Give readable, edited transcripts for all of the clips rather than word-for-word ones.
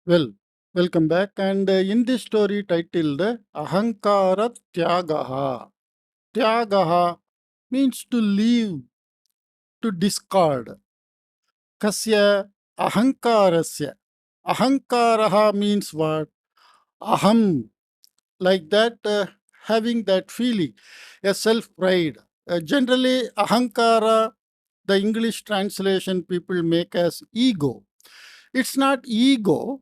Well, welcome back. And in this story titled Ahankara Tyagaha. Tyagaha means to leave, to discard. Kasya Ahankarasya. Ahankaraha means what? Aham, like that, having that feeling, a self pride. Generally, Ahankara, the English translation people make as ego. It's not ego,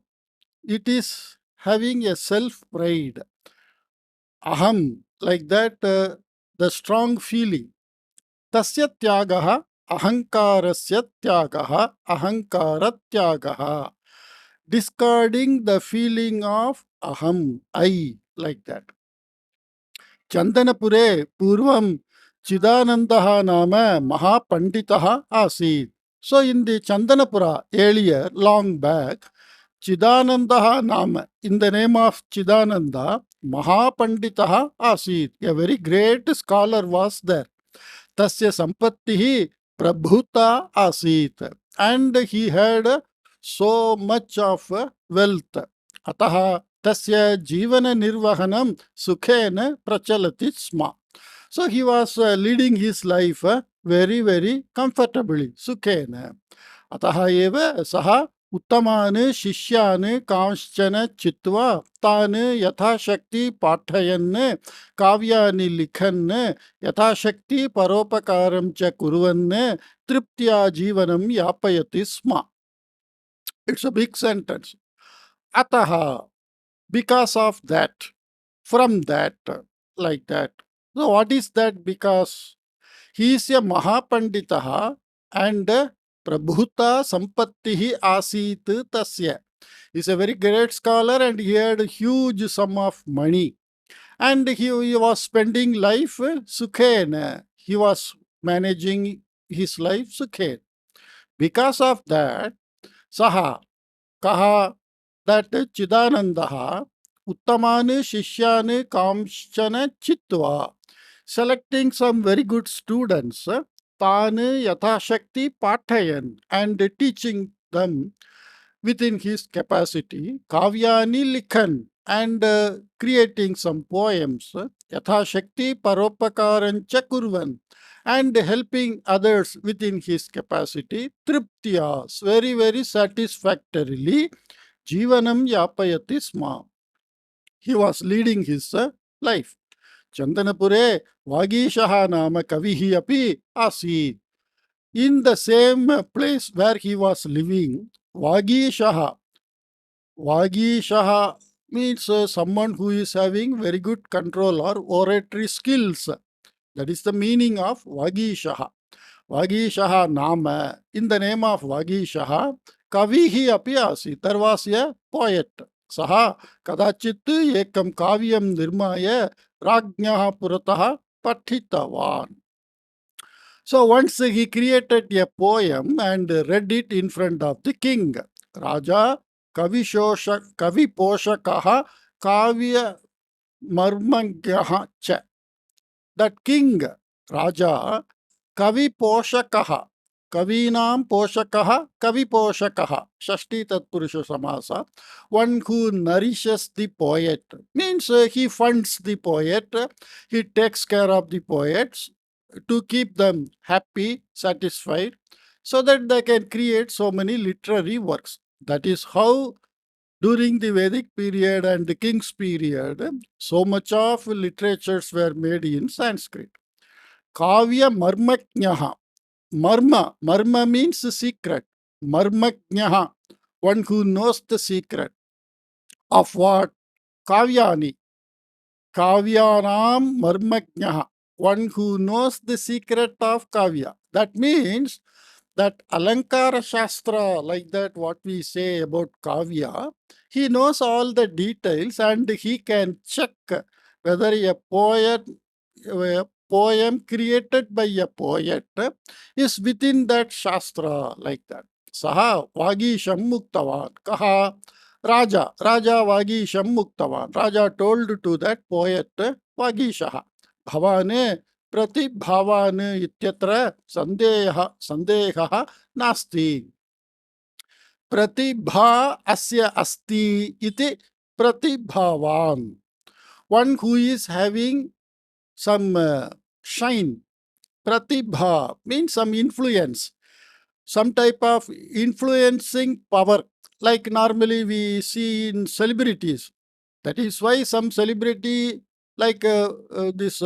it is having a self pride. Aham, like that, the strong feeling. Tasya tyagaha ahankarasya tyagaha ahankaratyagaha. Discarding the feeling of aham, I, like that. Chandanapure purvam Chidanandaha nama Mahapanditaha asid. So in the Chandanapura earlier, long back, Chidanandaha nama, in the name of Chidananda, Mahapanditaha asid. A very great scholar was there. Tasya sampattihi prabhuta asit. And he had so much of wealth. Ataha tasya jivana nirvahanam sukhena prachalati sma. So he was leading his life very, very comfortably. Sukhena. अतः एव सः उत्तमान् शिष्यान् कांश्चन चित्वा तान् यथाशक्ति पाठयन् काव्यानि लिखन् यथाशक्ति परोपकारं च कुर्वन् तृप्त्या जीवनं यापयति स्म. It's a big sentence. Ataha, because of that, from that, like that. So what is that? Because he is a Mahapanditaha and Prabhuta Sampattihi Asit Tasya. He is a very great scholar and he had a huge sum of money. And he was spending life Sukhen. He was managing his life Sukhen. Because of that, Saha, Kaha, that Chidanandaha, Uttamane Shishyane Kamshana Chitva, selecting some very good students, Tane Yathashakti Pathayan, and teaching them within his capacity, Kavyani Likhan, and creating some poems, Yathashakti Paropakaran Chakurvan, and helping others within his capacity, Triptyas, very, very satisfactorily, Jivanam Yapayati Sma. He was leading his life. Chandanapure Vagishaha Nama Kavihi Api Asid. In the same place where he was living, Vagishaha. Vagishaha means someone who is having very good control or oratory skills. That is the meaning of Vagishaha. Vagishaha Nama. In the name of Vagishaha, Kavihi api asi. There was a poet. Saha kadachit ekam kavyam nirmaya rajnyaha purataha pathitavan. So once he created a poem and read it in front of the king. Raja Kavi Poshakaha Kavya Marmagyaha cha. That king, Raja, Kavi Poshakaha, Kavinam Poshakaha, Kavi Poshakaha, Shashti Tatpurusha Samasa, one who nourishes the poet, means he funds the poet, he takes care of the poets to keep them happy, satisfied, so that they can create so many literary works. That is how during the Vedic period and the King's period, so much of literatures were made in Sanskrit. Kavya Marmaknyaha. Marma means secret. Marmaknyaha, one who knows the secret. Of what? Kavyani. Kavyanam Marmaknyaha, one who knows the secret of Kavya. That means that Alankara Shastra, like that, what we say about Kavya, he knows all the details and he can check whether a poem created by a poet is within that Shastra, like that. Saha Vagisham Muktavan. Kaha Raja Vagisham Muktavan. Raja told to that poet Vagishaha. Bhavane प्रतिभावान इत्यत्र संदेहः नास्ति. pratibha asya asti iti pratibhavan. One who is having some shine. Pratibha means some influence, some type of influencing power, like normally we see in celebrities. That is why some celebrity, like this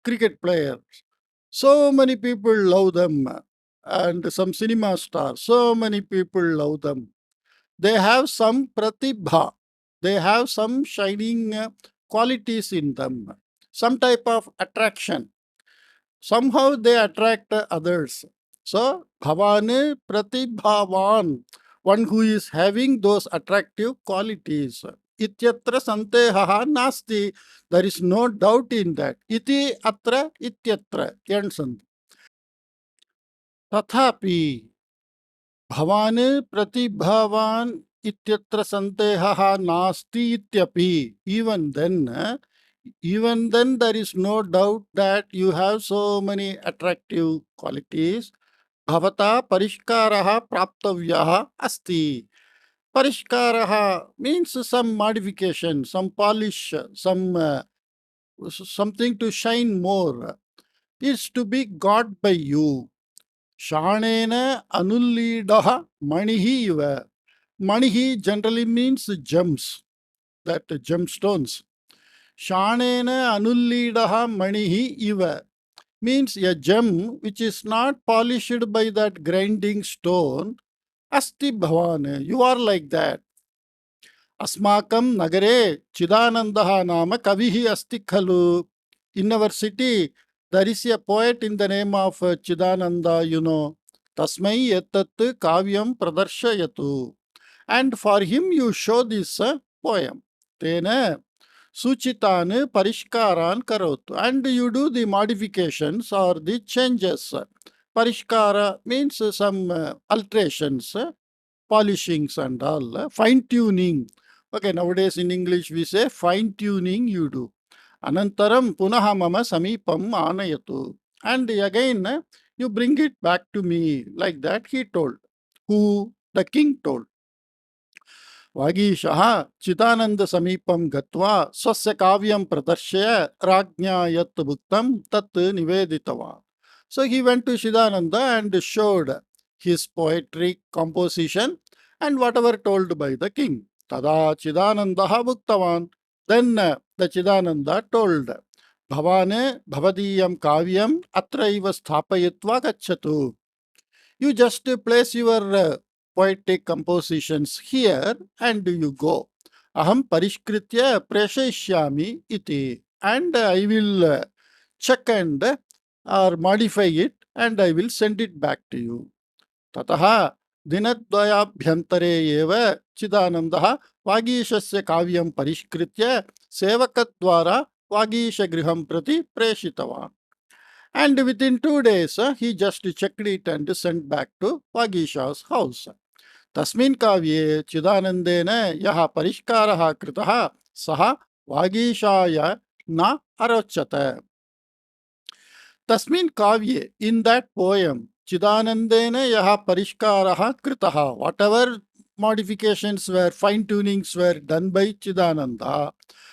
cricket player, so many people love them, and some cinema stars, so many people love them. They have some pratibha, they have some shining qualities in them, some type of attraction. Somehow they attract others. So, bhavane pratibhavan, one who is having those attractive qualities. Ityatra santehaha nasti, there is no doubt in that. Iti atra ityatra, end. Tathapi, bhavane pratibhavan ityatra santehaha nasti ityapi. Even then there is no doubt that you have so many attractive qualities. Bhavata parishkaraha praptavyaha asti. Parishkaraha means some modification, some polish, something to shine more. Is to be got by you. Shanena anullidaha manihi iva. Manihi generally means gems, that gemstones. Shanena anullidaha manihi iva means a gem which is not polished by that grinding stone. Asti bhavan, you are like that. Asmakam nagare chidanandaha nama kavihi asti khalu. In our city, there is a poet in the name of Chidananda, you know. Tasmai etat kavyam pradarshayatu. And for him you show this poem. Tena Suchitan Parishkaran Karotu. And you do the modifications or the changes. Parishkara means some alterations, polishings and all, fine tuning. Okay, nowadays in English we say fine tuning you do. Anantaram punaha mama samipam anayatu. And again, you bring it back to me, like that he told. Who? The king told. वागीशः चिदानन्दसमीपं गत्वा स्वस्य काव्यं प्रदर्श्य राज्ञा यत् भुक्तं तत् निवेदितवान्. So he went to Chidananda and showed his poetry composition and whatever told by the king. Tada Chidanandaha bhuktavan. Then the Chidananda told, Bhavane bhavadiyam kavyam atraiva sthapayitva gacchatu. You just place your poetic compositions here and you go. Aham parishkritya preshayishyami iti. And I will check and or modify it and I will send it back to you. Tataha dinadvayabhyantare eva chidanandaha vagishasya kavyam parishkritya sevakadvara vagishagriham prati preshitavan. And within 2 days, he just checked it and sent back to Vagisha's house. Tasmin kavye chidanandena yaha parishkaraha kritaha saha Vagishaya na arochata. Tasmin kavye, in that poem, chidanandena yaha parishkaraha kritaha, whatever modifications were, fine tunings were done by Chidananda,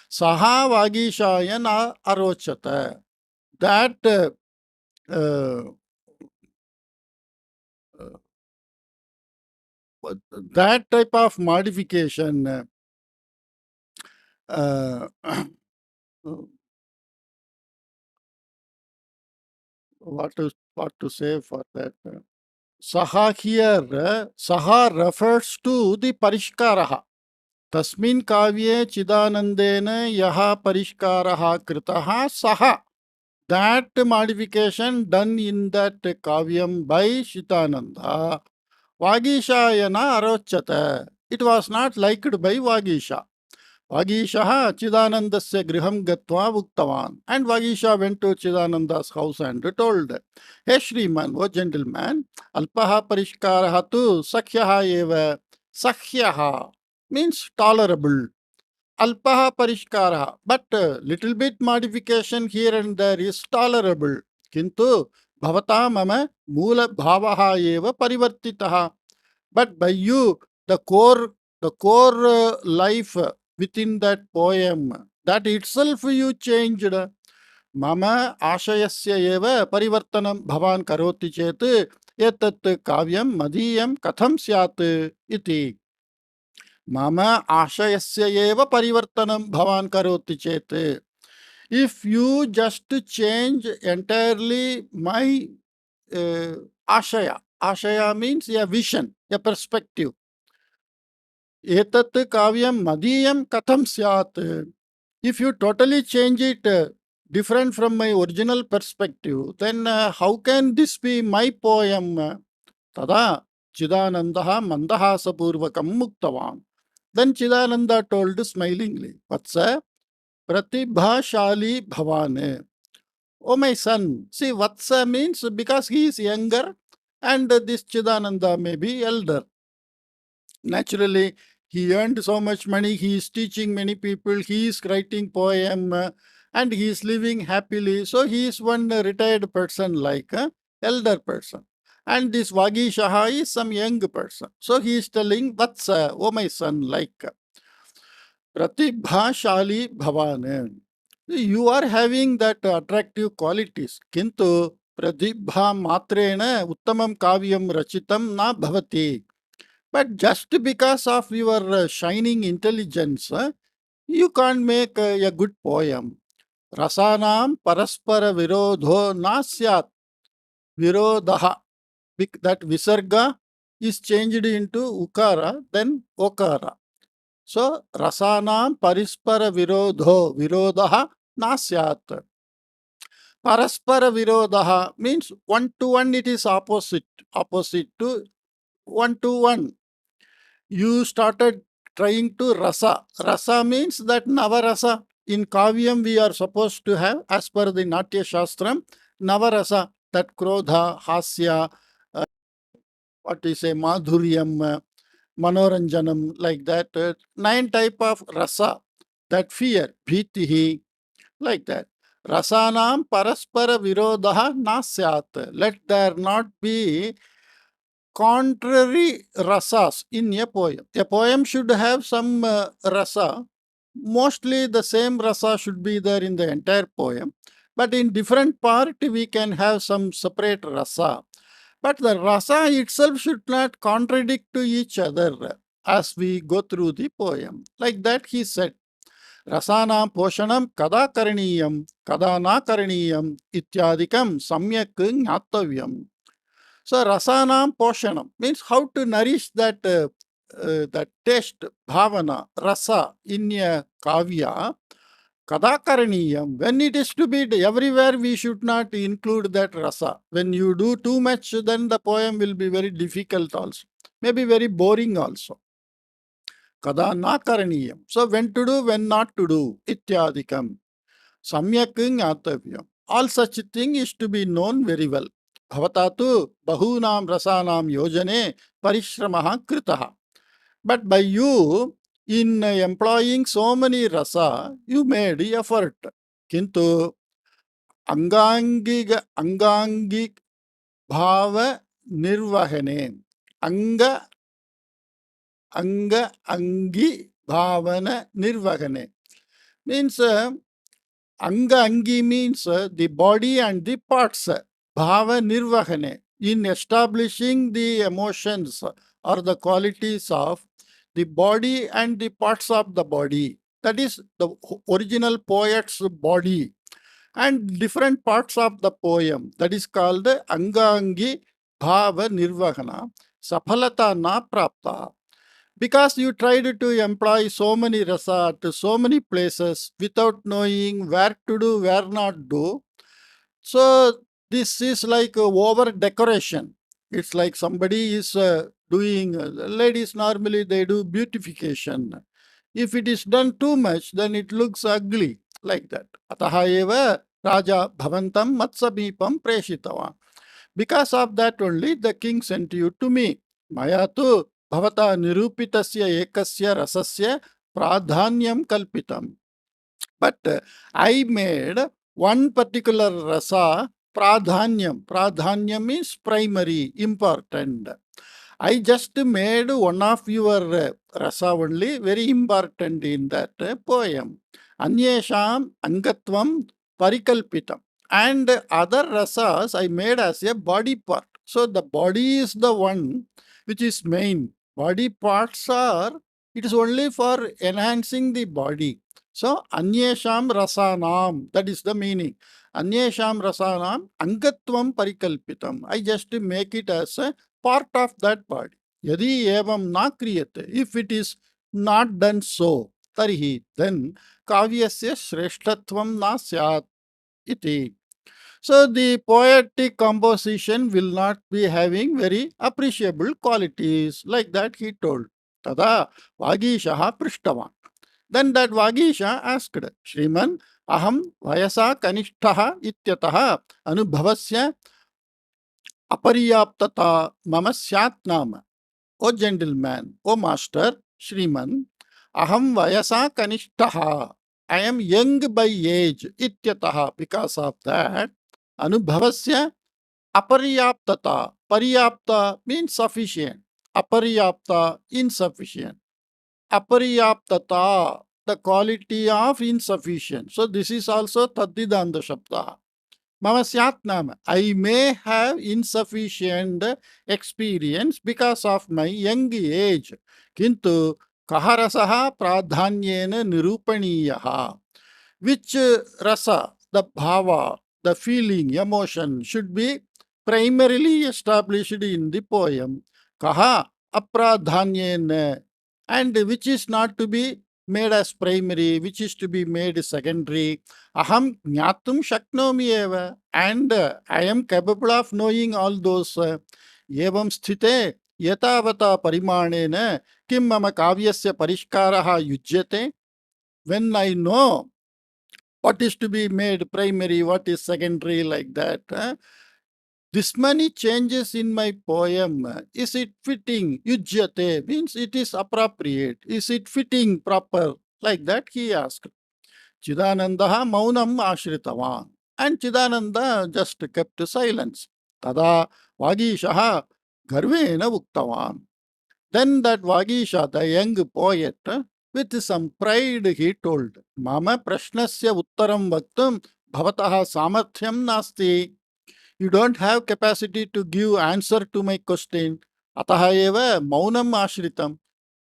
saha Vagishaya na arochata. That uh, that type of modification, what to say for that? Saha here, Saha refers to the Parishkaraha. Tasmin kavye chidanandena yaha parishkaraha kritaha saha. That modification done in that kavyam by Chidananda, Vagishayana arochata. It was not liked by Vagisha. Vagisha Chidanandasya griham gatva uktavan. And Vagisha went to Chidananda's house and told, Hey Shriman, O gentleman, alpaha parishkaraha tu sakhyaha eva. Sakhyaha means tolerable. Alpaha parishkaraha, but little bit modification here and there is tolerable. Kintu bhavata mama moola bhavaha eva parivartitaha. But by you, the core life within that poem, that itself you changed. Mama ashayasya eva parivartanam bhavan karoti chet etat kavyam madhiyam katham syat iti. Mama ashayasya eva parivartanam bhavan karoti chet. If you just change entirely my ashaya means a vision, a perspective. Etat kavyam madhiyam katham syat. If you totally change it different from my original perspective, then how can this be my poem? Tada Chidanandaha mandahasapurvakam muktavam. Then Chidananda told smilingly, Vatsa pratibhashali bhavane. Oh my son, see Vatsa means because he is younger and this Chidananda may be elder. Naturally, he earned so much money, he is teaching many people, he is writing poem and he is living happily. So he is one retired person like elder person. And this Vagi Shaha is some young person. So he is telling, Vatsa, oh my son, like Pratibhashali Bhavane. You are having that attractive qualities. Kintu Pratibha Matrena Uttamam Kavyam Rachitam Na Bhavati. But just because of your shining intelligence, you can't make a good poem. Rasanam paraspara virodho nasyat virodaha. That visarga is changed into ukara, then okara. So, rasanam parispara virodho virodaha nasyat. Paraspara virodaha means one to one it is opposite to one to one. You started trying to rasa. Rasa means that navarasa. In Kavyam, we are supposed to have, as per the Natya Shastram, navarasa, that krodha, hasya, what we say, madhuryam, manoranjanam, like that. 9 type of rasa, that fear, bhitihi, like that. Rasanam paraspara virodaha nasyat. Let there not be contrary rasas in a poem. A poem should have some rasa. Mostly the same rasa should be there in the entire poem. But in different part, we can have some separate rasa. But the rasa itself should not contradict to each other as we go through the poem. Like that he said, Rasanam poshanam kada karaniyam, kada na karaniyam, ityadikam samyak jnatavyam. So rasanam poshanam means how to nourish that taste, bhavana, rasa in a kavya. Kadakaraniyam. When it is to be everywhere, we should not include that rasa. When you do too much, then the poem will be very difficult also. Maybe very boring also. Kada na karaniyam. So when to do, when not to do. Ityadikam. Samyak jnatavyam. All such thing is to be known very well. Bhavatatu bahunam rasanam yojane parishramah kritaha. But by you, in employing so many rasa, you made effort. Kintu angangi bhava nirvahane. Angi bhavana nirvahane. Means angi means the body and the parts. Bhava nirvahane. In establishing the emotions or the qualities of the body and the parts of the body. That is the original poet's body and different parts of the poem. That is called Angangi Bhava Nirvahana Saphalata Na Prapta. Because you tried to employ so many rasa to so many places without knowing where to do, where not do. So this is like over decoration. It's like somebody is doing, ladies normally they do beautification. If it is done too much, then it looks ugly like that. Ataha eva Raja Bhavantam Matsamipam Preshitavan. Because of that only the king sent you to me. Mayatu Bhavata Nirupitasya Ekasya Rasasya Pradhanyam Kalpitam. But I made one particular rasa pradhanyam. Pradhanyam means primary, important. I just made one of your rasa only very important in that poem. Anyesham angatvam parikalpitam. And other rasas I made as a body part. So the body is the one which is main. Body parts are, it is only for enhancing the body. So anyesham rasanam, that is the meaning. Anyesham rasanam angatvam parikalpitam. I just make it as a part of that body. Yadi evam na kriyate. If it is not done so, tarihi, then kavyasya shreshtatvam na syat iti. So the poetic composition will not be having very appreciable qualities. Like that he told. Tada Vagishaha Prishtavan. Then that Vagisha asked, Shriman, aham vayasa kanishtaha ityataha anubhavasya aparyaptata mama syat nama. O gentleman, O master, Shriman, aham vayasa kanishtaha. I am young by age, ityataha, because of that. Anubhavasya aparyaptata. Paryapta means sufficient. Aparyapta, insufficient. Aparyaptata, the quality of insufficient. So this is also Taddidanda Shabda. Mama Syat Nama. I may have insufficient experience because of my young age. Kintu kaharasaha pradhanyena nirupaniyaha. Which rasa, the bhava, the feeling, emotion should be primarily established in the poem. Kaha apradhanyena, and which is not to be made as primary, which is to be made secondary. Aham jnatum shaknomi eva, and I am capable of knowing all those. Evam sthite yatavata parimanena kim mama kavyasya parishkaraha yujyate. When I know what is to be made primary, what is secondary, like that. This many changes in my poem. Is it fitting? Yujyate means it is appropriate. Is it fitting, proper? Like that he asked. Chidanandaha maunam ashritavan. And Chidananda just kept silence. Tada Vagishaha garvena uktavan. Then that Vagisha, the young poet, with some pride he told, Mama prashnasya uttaram vaktum bhavataha samarthyam nasti. You don't have capacity to give answer to my question. Ataha eva maunam ashritam.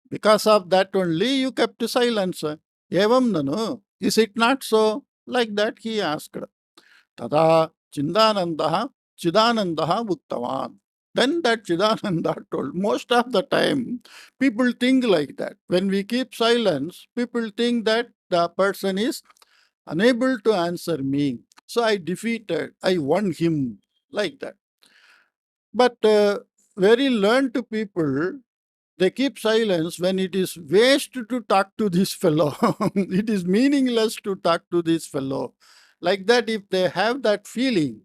Because of that only you kept silence. Evam nanu. Is it not so? Like that he asked. Tada Chidanandaha Bhuktavan. Then that Chidananda told, most of the time, people think like that. When we keep silence, people think that the person is unable to answer me. So I defeated, I won him, like that. But very learned people, they keep silence when it is waste to talk to this fellow. It is meaningless to talk to this fellow. Like that, if they have that feeling,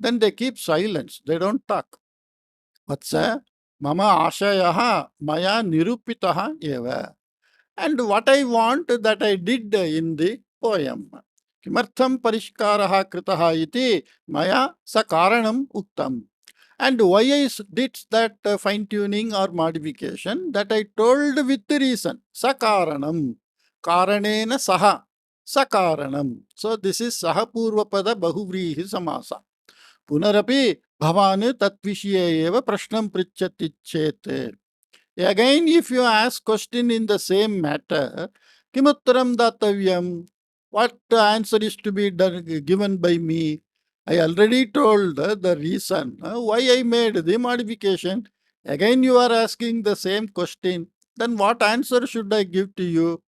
then they keep silence. They don't talk. Vatsa, mama ashayaha maya nirupitaha eva. And what I want, that I did in the poem. Kimartham parishkaraha kritaha iti maya sakaranam uktam. And why I did that fine-tuning or modification, that I told with the reason. Sakaranam. Karanena saha. Sakaranam. So this is saha purvapada bahuvrihi samasa. Punarapi bhavan tatvishiye eva prashnam prichati chet. Again, if you ask question in the same matter, kimuttaram datavyam, what answer is to be done, given by me? I already told the reason why I made the modification. Again, you are asking the same question. Then what answer should I give to you?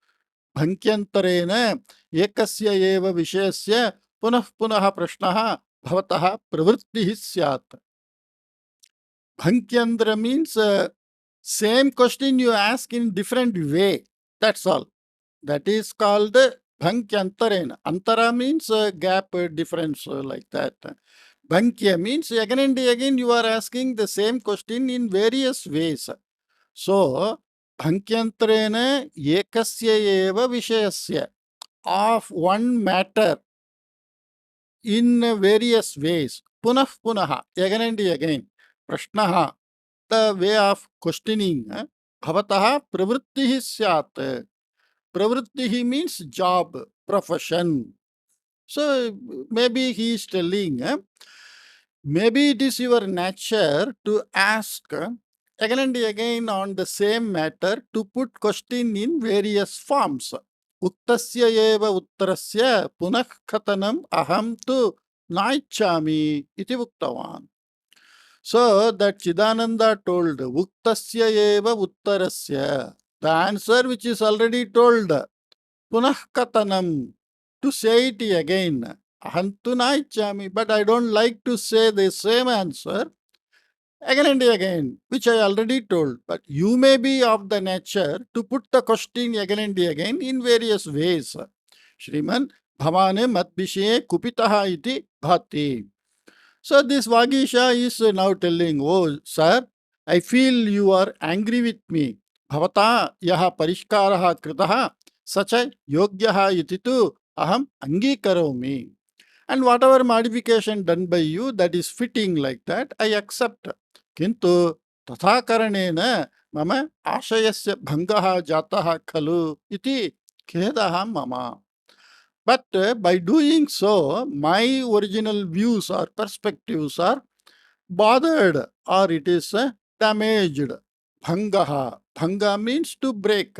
Bhankyantarena ekasya eva vishayasya punah punah prashnaha bhavatah pravrittihi syat. Bhankyandra means same question you ask in different way. That's all. That is called Bhankyantarena. Antara means gap, difference, like that. Bhankya means again and again you are asking the same question in various ways. So, Bhankyantarena ekasya eva vishayasya, of one matter in various ways. Punah punaha, again and again. Prashnaha, the way of questioning, bhavatah pravrittihi syat. Pravrittihi means job, profession. So maybe he is telling, maybe it is your nature to ask again and again on the same matter to put question in various forms. Uttasya eva uttarasya punah khatanam aham tu naichami iti uktavan. So that Chidananda told Uktasya eva uttarasya, the answer which is already told, punah katanam, to say it again. Ahantu naichami, but I don't like to say the same answer again and again, which I already told. But you may be of the nature to put the question again and again in various ways. Shriman bhavane matvishe kupitaha iti bhati. So this Vagisha is now telling, oh sir, I feel you are angry with me. Bhavata yaha parishkaraha kritaha sacha yogyaha iti tu aham angikaromi. And whatever modification done by you that is fitting like that, I accept. Kintu tatha karanena mama ashayasya bhangaha jataha khalu iti khedaha mama. But by doing so, my original views or perspectives are bothered or it is damaged. Bhangaha. Bhanga means to break.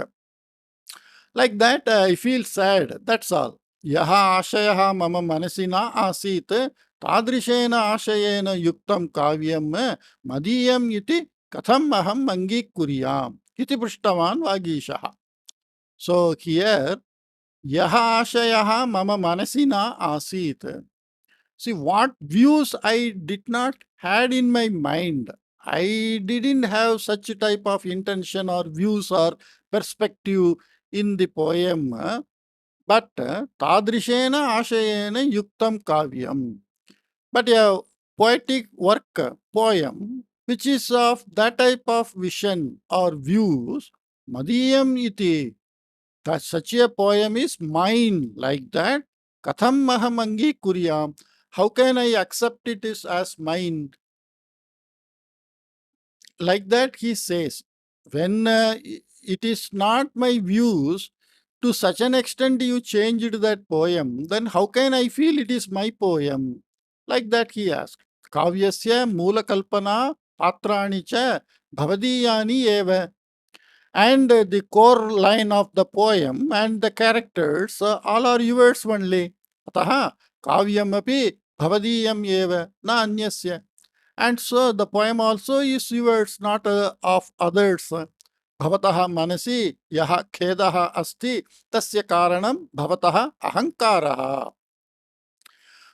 Like that, I feel sad. That's all. Yaha ashayaha mama manasina asit tadrishena ashayena yuktam kavyam madiyam iti katham aham angikuryam iti prishtavan Vagishaha. So here, yaha ashayaha mama manasina asit. See, what views I did not had in my mind. I didn't have such a type of intention or views or perspective in the poem. But tadrishena ashayena yuktam kavyam. But a poetic work, poem, which is of that type of vision or views, madiyam iti, that such a poem is mine like that. Katham mahamangi kuryam. How can I accept it as mine? Like that he says. When it is not my views, to such an extent you changed that poem, then how can I feel it is my poem? Like that he asked. Kavyasya moola kalpana patrani cha bhavadiyani eva. And the core line of the poem and the characters all are yours only. Ataha kavyam api bhavadiyam eva na anyasya. And so the poem also is yours, not of others. Bhavataha manasi yaha khedaha asti tasya karanam bhavataha ahankaraha.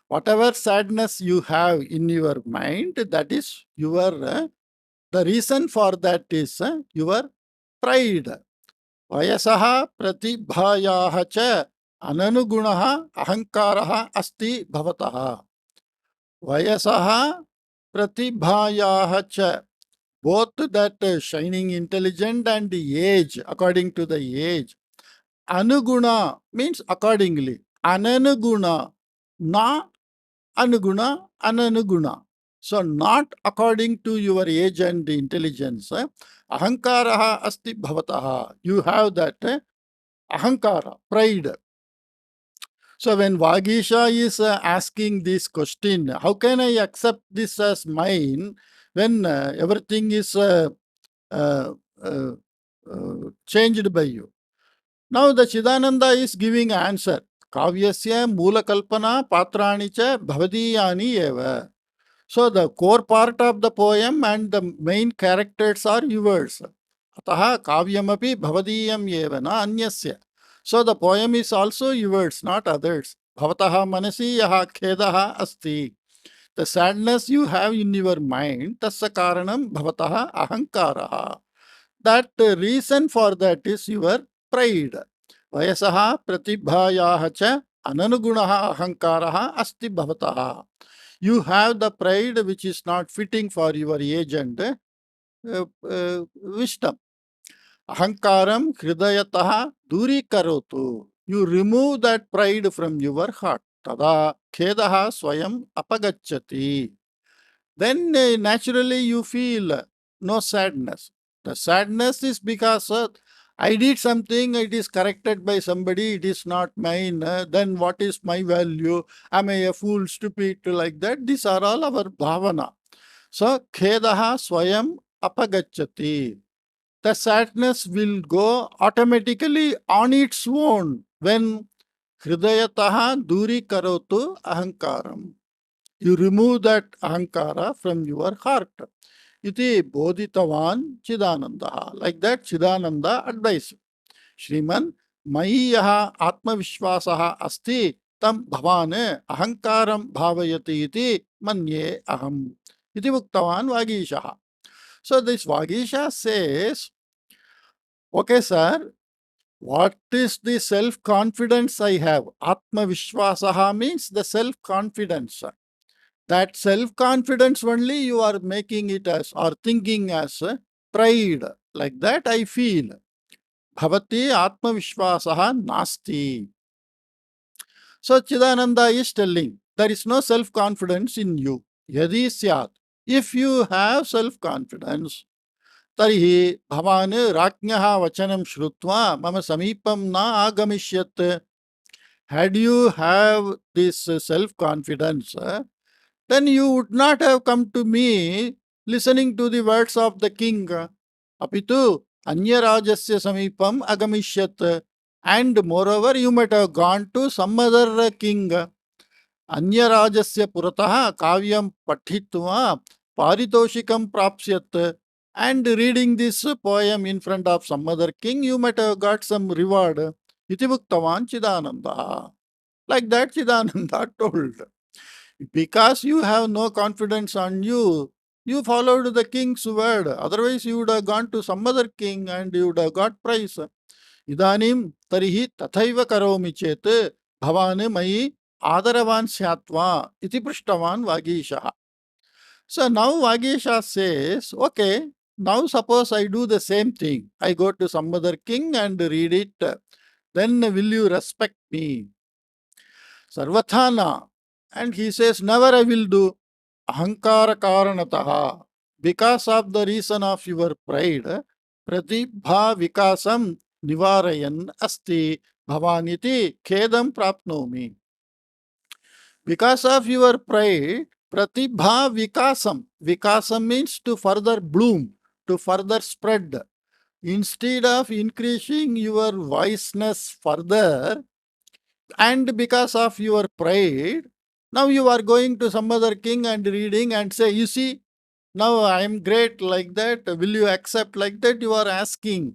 Whatever sadness you have in your mind, that is your, the reason for that is your pride. Vayasaha pratibhayaha cha ananugunaha ahankaraha asti bhavataha. Vayasaha pratibhayaha cha, both that shining intelligent and the age, according to the age. Anuguna means accordingly. Ananuguna, na anuguna, ananuguna. So not according to your age and intelligence. Ahankaraha asti bhavataha. You have that ahankara, pride. So when Vagisha is asking this question, how can I accept this as mine when everything is uh, uh, changed by you? Now the Chidananda is giving answer. Kavyasya moola kalpana patrani cha bhavadiyani eva. So the core part of the poem and the main characters are yours. Ataha kavyamapi bhavadiyam eva na anyasya. So the poem is also yours, not others. Bhavataha manasi yaha khedaha asti. The sadness you have in your mind, tasya karanam bhavataha ahankaraha. That reason for that is your pride. Vayasaha pratibhayaha cha ananugunaha ahankaraha asti bhavataha. You have the pride which is not fitting for your age and wisdom. Ahankaram hridayataha duri karotu. You remove that pride from your heart. Tada khedaha swayam apagachati. Then naturally you feel no sadness. The sadness is because I did something, it is corrected by somebody, it is not mine. Then what is my value? Am I a fool, stupid, like that? These are all our bhavana. So, khedaha swayam apagachati. The sadness will go automatically on its own when hridayataha duri karotu ahankaram. You remove that ahankara from your heart. Iti bodhitavan Chidananda. Like that, Chidananda advice. Shriman, mayi yaha atmavishwasaha asti tam bhavane ahankaram bhavayati iti manye aham. Iti muktavan Vagishaha. So this Vagisha says, okay, sir, what is the self-confidence I have? Atmavishwasaha means the self-confidence. That self-confidence only you are making it as or thinking as pride. Like that I feel. Bhavati atmavishwasaha nasti. So Chidananda is telling there is no self-confidence in you. Yadi syat. If you have self-confidence, तर्हि भवान् राज्ञः वचनं श्रुत्वा मम समीपं न आगमिष्यत्. Had you have this self-confidence, then you would not have come to me listening to the words of the king. Apitu anyarajasya samipam agamishyat. And moreover, you might have gone to some other king. Anyarajasya puratah kavyam pathitva paritoshikam prapsyat. And reading this poem in front of some other king, you might have got some reward. Iti bhuktavan Chidananda. Like that, Chidananda told. Because you have no confidence on you, you followed the king's word. Otherwise, you would have gone to some other king and you would have got prize. Idanim tarihi tathaiva karomi chet bhavane mai adaravan syatva iti prishtavan Vagisha. So now Vagisha says, okay, now suppose I do the same thing. I go to some other king and read it. Then will you respect me? Sarvathana. And he says, never I will do. Ahankara karanataha. Because of the reason of your pride, pratibha vikasam nivarayan asti bhavaniti khedam prapnomi. Because of your pride, pratibha vikasam. Vikasam means to further bloom, to further spread. Instead of increasing your wiseness further, and because of your pride, now you are going to some other king and reading and say, you see, now I am great like that. Will you accept like that? You are asking.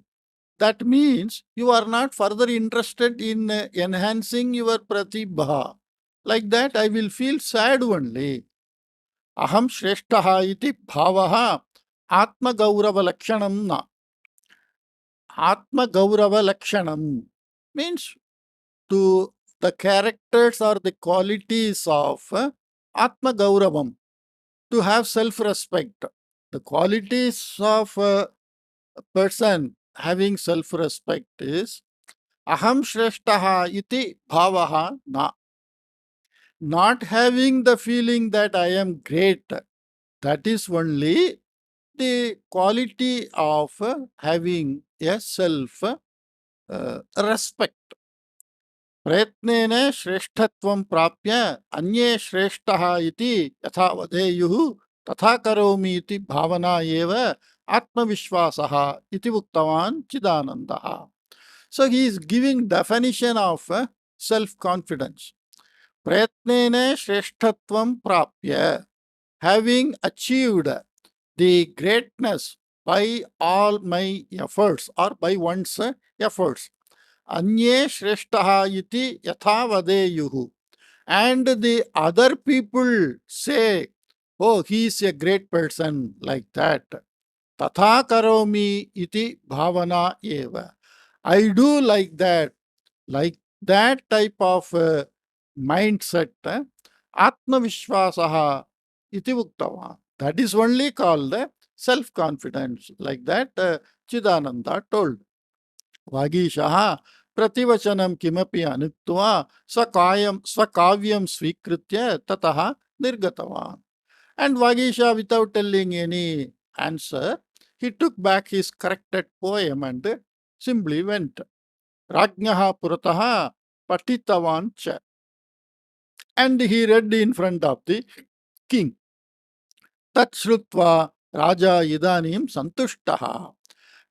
That means you are not further interested in enhancing your pratibha. Like that, I will feel sad only. Aham shreshtaha iti bhavaha atma gaurava lakshanam na. Atma gaurava lakshanam means to the characters or the qualities of Atma Gauravam, to have self-respect. The qualities of a person having self-respect is Aham Shreshtaha iti bhavaha na. Not having the feeling that I am great. That is only the quality of having a self-respect. प्रयत्नेन श्रेष्ठत्वं प्राप्य अन्ये श्रेष्ठः इति यथा वदेयुः तथा करोमि इति भावना एव आत्मविश्वासः इति उक्तवान् चिदानन्दः. So he is giving definition of self-confidence. प्रयत्नेन श्रेष्ठत्वं प्राप्य, having achieved the greatness by all my efforts or by one's efforts. Anye shreshtaha iti yatha vadeyuhu. And the other people say, oh, he is a great person, like that. Tatha karomi iti bhavana eva. I do like that type of mindset. Atmavishwasaha iti uktava. That is only called self-confidence, like that Chidananda told. Vagishaha प्रतिवचनं किमपि अनुक्त्वा स्वकाव्यं स्वीकृत्य ततः निर्गतवान्. And Vagisha, without telling any answer, he took back his corrected poem and simply went. Rajnyaha Purataha Patitavan cha. And he read in front of the king. Tat Shrutva Raja Idanim Santushtaha.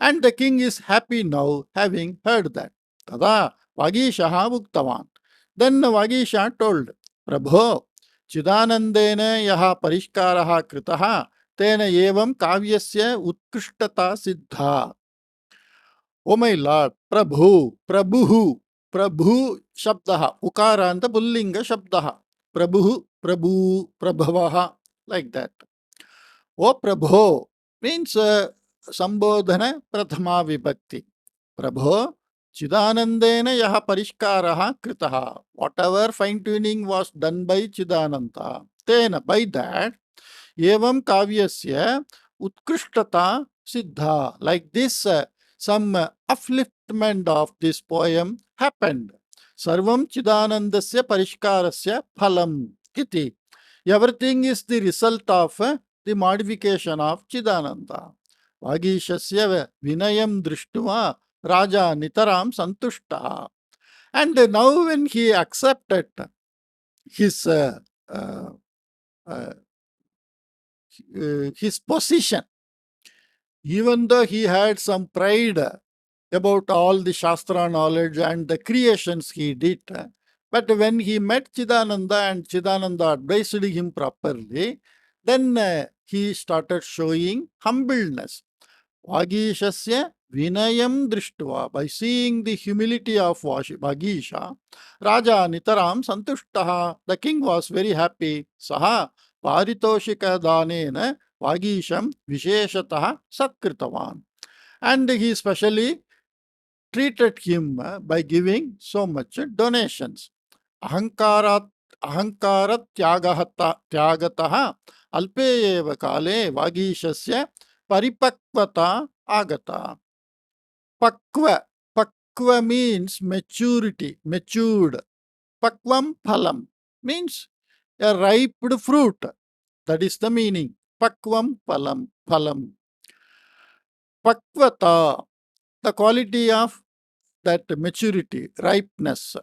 And the king is happy now having heard that. Tada Vagishaha Bhuktavan. Then Vagisha told, Prabho, Chidanandena yaha parishkaraha kritaha tena evam kavyasya utkushtata siddha. Oh my Lord, Prabhu, Prabhu, Prabhu Shabdaha, Ukaranta Pullinga Shabdaha, Prabhu, Prabhu, Prabhavaha, like that. Oh Prabhu means Sambodhana Prathama Vibhakti. Prabhu, Chidanandena yaha parishkaraha kritaha. Whatever fine tuning was done by Chidananda, then by that, evam kavyasya utkrishtata siddha. Like this, some upliftment of this poem happened. Sarvam Chidanandasya parishkarasya phalam iti. Everything is the result of the modification of Chidananda. Vagishasya vinayam drishtva Raja nitaram santushta. And now when he accepted his uh, uh, his position, even though he had some pride about all the Shastra knowledge and the creations he did, but when he met Chidananda and Chidananda advised him properly, then he started showing humbleness. Vagishasya vinayam drishtva. By seeing the humility of Vagisha, Raja nitaram santushtaha. The king was very happy. Saha paritoshika danena Vagisham visheshataha satkritavan. And he specially treated him by giving so much donations. Ahankara Tyagataha alpe eva kale Vagishasya paripakvata agata. Pakva means maturity, matured. Pakvam phalam means a ripe fruit. That is the meaning. Pakvam phalam. Pakvata, the quality of that maturity, ripeness.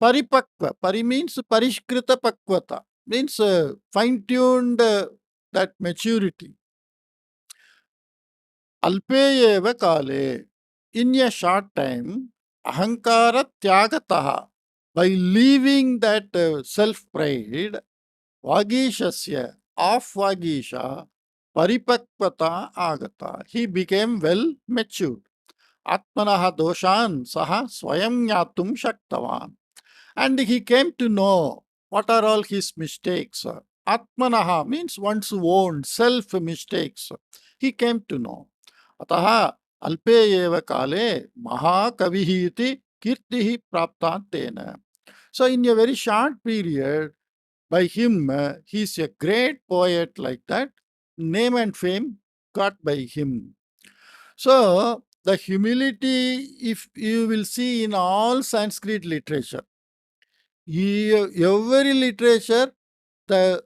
Paripakva, pari means parishkrita pakvata, means fine-tuned that maturity. Alpeyeva kale, in a short time, ahankara tyagataha, by leaving that self-pride, vagishasya, of vagisha, paripakvata agata, he became well matured. Atmanaha doshan saha swayam jnatum shaktavan. And he came to know what are all his mistakes. Atmanaha means one's own self mistakes. He came to know. Ataha alpe eva kale mahakavihi iti kirtihi prapta tena. So in a very short period, by him, he is a great poet like that. Name and fame got by him. So the humility, if you will see in all Sanskrit literature, every literature, the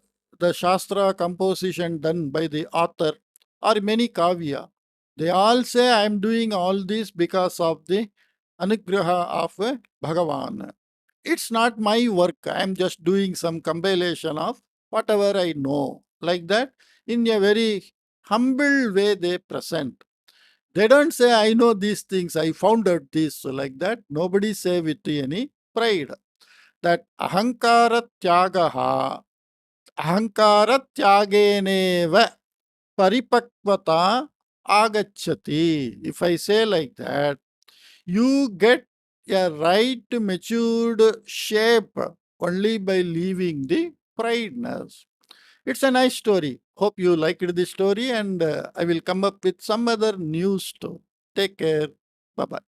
Shastra composition done by the author or many kavya, they all say I am doing all this because of the anugraha of Bhagavan. It's not my work. I am just doing some compilation of whatever I know. Like that, in a very humble way they present. They don't say, I know these things, I found out this, like that. Nobody say with any pride. That Ahankara Tyagaha, Ahankara Tyageneva Paripakvata Agachati. If I say like that, you get a right matured shape only by leaving the prideness. It's a nice story. Hope you liked this story, and I will come up with some other new story. Take care. Bye bye.